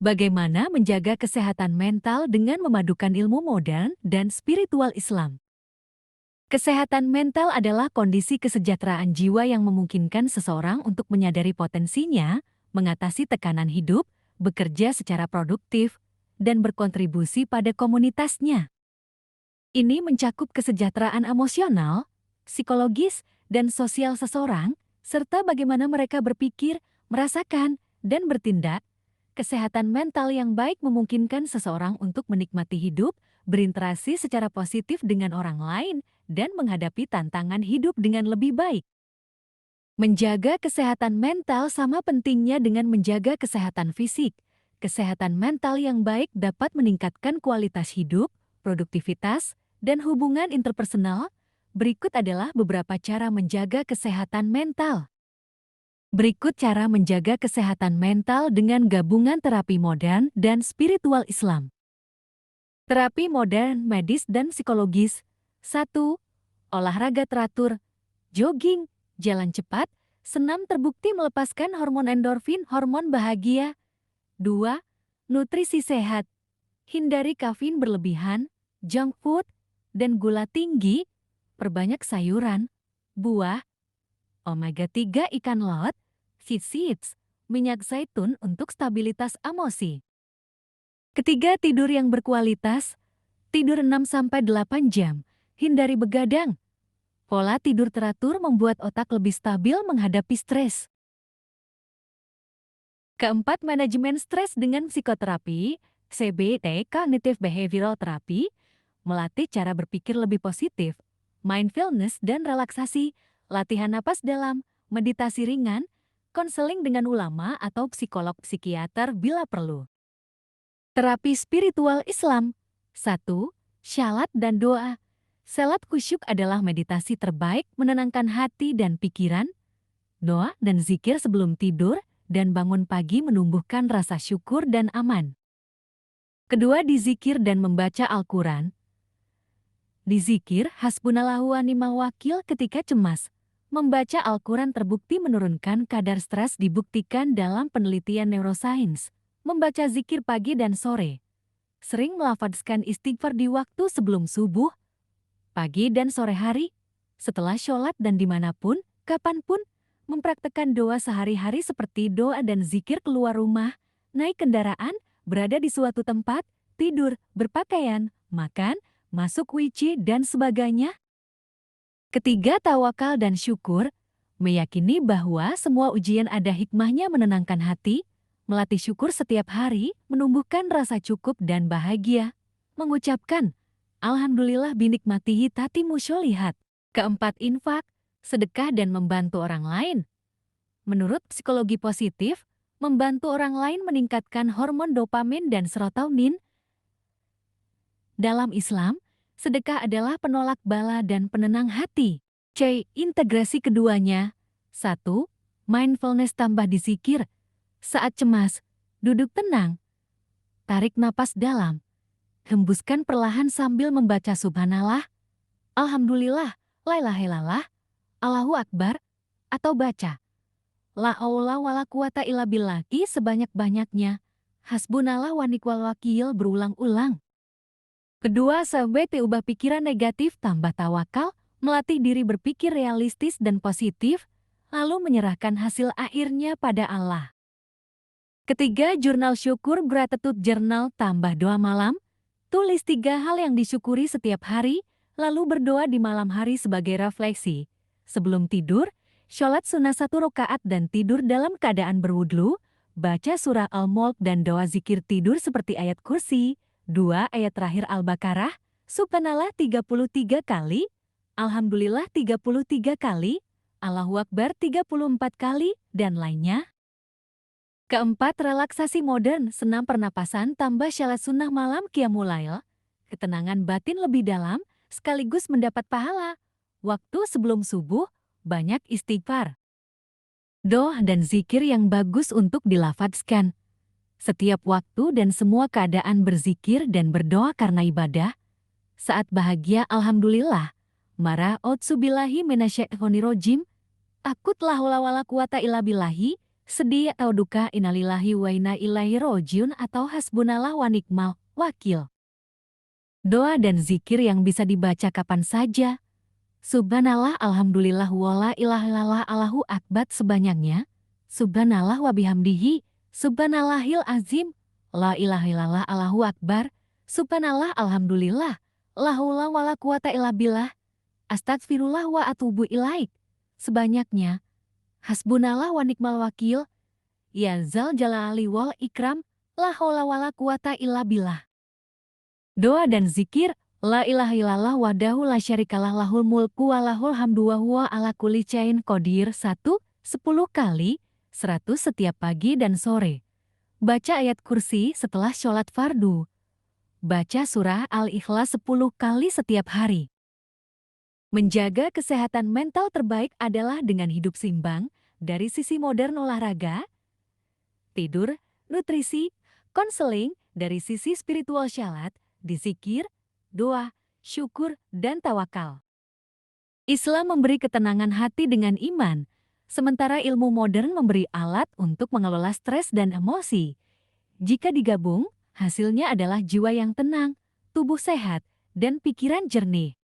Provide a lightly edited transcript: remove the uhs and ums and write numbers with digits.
Bagaimana menjaga kesehatan mental dengan memadukan ilmu modern dan spiritual Islam? Kesehatan mental adalah kondisi kesejahteraan jiwa yang memungkinkan seseorang untuk menyadari potensinya, mengatasi tekanan hidup, bekerja secara produktif, dan berkontribusi pada komunitasnya. Ini mencakup kesejahteraan emosional, psikologis, dan sosial seseorang, serta bagaimana mereka berpikir, merasakan, dan bertindak. Kesehatan mental yang baik memungkinkan seseorang untuk menikmati hidup, berinteraksi secara positif dengan orang lain, dan menghadapi tantangan hidup dengan lebih baik. Menjaga kesehatan mental sama pentingnya dengan menjaga kesehatan fisik. Kesehatan mental yang baik dapat meningkatkan kualitas hidup, produktivitas, dan hubungan interpersonal. Berikut adalah beberapa cara menjaga kesehatan mental. Berikut cara menjaga kesehatan mental dengan gabungan terapi modern dan spiritual Islam. Terapi modern, medis, dan psikologis. 1. Olahraga teratur, jogging, jalan cepat, senam terbukti melepaskan hormon endorfin, hormon bahagia. 2. Nutrisi sehat. Hindari kafein berlebihan, junk food, dan gula tinggi. Perbanyak sayuran, buah, omega-3 ikan laut, fish seeds, minyak zaitun untuk stabilitas emosi. Ketiga, tidur yang berkualitas. Tidur 6-8 jam. Hindari begadang. Pola tidur teratur membuat otak lebih stabil menghadapi stres. Keempat, manajemen stres dengan psikoterapi, CBT, Cognitive Behavioral Therapy, melatih cara berpikir lebih positif, mindfulness dan relaksasi, latihan napas dalam, meditasi ringan, konseling dengan ulama atau psikolog psikiater bila perlu. Terapi spiritual Islam. 1. Syalat dan doa. Salat khusyuk adalah meditasi terbaik menenangkan hati dan pikiran. Doa dan zikir sebelum tidur dan bangun pagi menumbuhkan rasa syukur dan aman. Kedua, dizikir dan membaca Al-Quran. Dizikir hasbunallahu wa ni'mal wakil ketika cemas. Membaca Al-Quran terbukti menurunkan kadar stres dibuktikan dalam penelitian neurosains. Membaca zikir pagi dan sore. Sering melafadzkan istighfar di waktu sebelum subuh, pagi dan sore hari, setelah sholat dan dimanapun, kapanpun, mempraktekkan doa sehari-hari seperti doa dan zikir keluar rumah, naik kendaraan, berada di suatu tempat, tidur, berpakaian, makan, masuk WC, dan sebagainya. Ketiga, tawakal dan syukur, meyakini bahwa semua ujian ada hikmahnya menenangkan hati, melatih syukur setiap hari, menumbuhkan rasa cukup dan bahagia, mengucapkan, Alhamdulillah binikmatihi tatimu syolihat. Keempat, infak, sedekah dan membantu orang lain. Menurut psikologi positif, membantu orang lain meningkatkan hormon dopamin dan serotonin. Dalam Islam, sedekah adalah penolak bala dan penenang hati. C. Integrasi keduanya. 1. Mindfulness tambah dizikir. Saat cemas, duduk tenang. Tarik napas dalam. Hembuskan perlahan sambil membaca subhanallah, alhamdulillah, la ilaha illallah, Allahu Akbar, atau baca la haula wala quwata illa billahi sebanyak-banyaknya. Hasbunallah wa ni'mal wakil berulang-ulang. Kedua, sampai ubah pikiran negatif tambah tawakal, melatih diri berpikir realistis dan positif, lalu menyerahkan hasil akhirnya pada Allah. Ketiga, jurnal syukur gratitude journal tambah doa malam. Tulis 3 hal yang disyukuri setiap hari, lalu berdoa di malam hari sebagai refleksi. Sebelum tidur, sholat sunnah 1 rakaat dan tidur dalam keadaan berwudhu, baca surah Al-Mulk dan doa zikir tidur seperti ayat kursi, 2 ayat terakhir Al-Baqarah, subhanallah 33 kali, alhamdulillah 33 kali, Allahu Akbar 34 kali, dan lainnya. Keempat, relaksasi modern, senam pernapasan tambah syalat sunnah malam qiyamul lail, ketenangan batin lebih dalam, sekaligus mendapat pahala. Waktu sebelum subuh, banyak istighfar. Doa dan zikir yang bagus untuk dilafadzkan. Setiap waktu dan semua keadaan berzikir dan berdoa karena ibadah. Saat bahagia, alhamdulillah. Marah, a'udzubillahi minasyaitonirrajim. Takut la haula wala quwata illa billahi. Sedih atau duka, innalillahi wa inna ilaihi rojiun atau hasbunallah wa ni'mal wakil. Doa dan zikir yang bisa dibaca kapan saja. Subhanallah, alhamdulillah, wala ilaha illallah, Allahu akbar sebanyaknya. Subhanallah wa bihamdihi, subhanallahil azim, la ilaha illallah, Allahu akbar. Subhanallah, alhamdulillah, la haula wala quwata illa billah, astagfirullah wa atubu ilaik. Sebanyaknya. Hasbunallah wa ni'mal wakil, ya zal jalali wal ikram, la haula wala quwata illa billah. Doa dan zikir, la ilaha illallah wahdahu la syarikalah, lahul mulku wa lahul hamdu wa huwa ala kulli syai'in qadir. 10 kali, 100 setiap pagi dan sore. Baca ayat kursi setelah sholat fardu. Baca surah Al-Ikhlas 10 kali setiap hari. Menjaga kesehatan mental terbaik adalah dengan hidup seimbang dari sisi modern olahraga, tidur, nutrisi, konseling, dari sisi spiritual syalat, dizikir, doa, syukur, dan tawakal. Islam memberi ketenangan hati dengan iman, sementara ilmu modern memberi alat untuk mengelola stres dan emosi. Jika digabung, hasilnya adalah jiwa yang tenang, tubuh sehat, dan pikiran jernih.